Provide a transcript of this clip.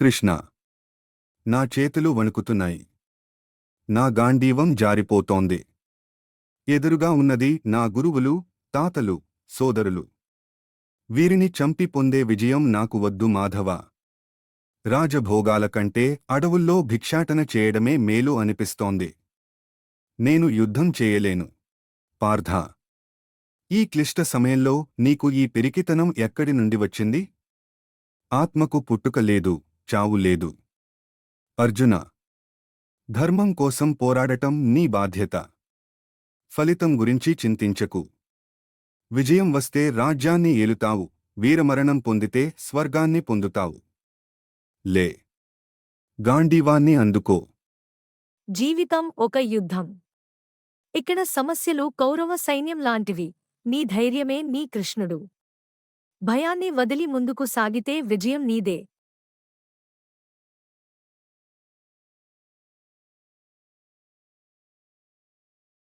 కృష్ణ. నా చేతులు వణుకుతున్నాయి. నా గాండీవం జారిపోతోంది. ఎదురుగా ఉన్నది నా గురువులు, తాతలు, సోదరులు. వీరిని చంపి పొందే విజయం నాకు వద్దు మాధవ. రాజభోగాల కంటే అడవుల్లో భిక్షాటన చేయడమే మేలు అనిపిస్తోంది. నేను యుద్ధం చేయలేను. పార్థ, ఈ క్లిష్ట సమయంలో నీకు ఈ పిరికితనం ఎక్కడి నుండి వచ్చింది? ఆత్మకు పుట్టుక లేదు, చావు లేదు. అర్జున, ధర్మం కోసం పోరాడటం నీ బాధ్యత. ఫలితం గురించి చింతించకు. విజయం వస్తే రాజ్యాన్ని ఏలుతావు, వీరమరణం పొందితే స్వర్గాన్ని పొందుతావు. లే, గాంధీవాన్ని అందుకో. జీవితం ఒక యుద్ధం. ఇక్కడ సమస్యలు కౌరవ సైన్యం లాంటివి. నీ ధైర్యమే నీ కృష్ణుడు. భయాన్ని వదిలి ముందుకు సాగితే విజయం నీదే.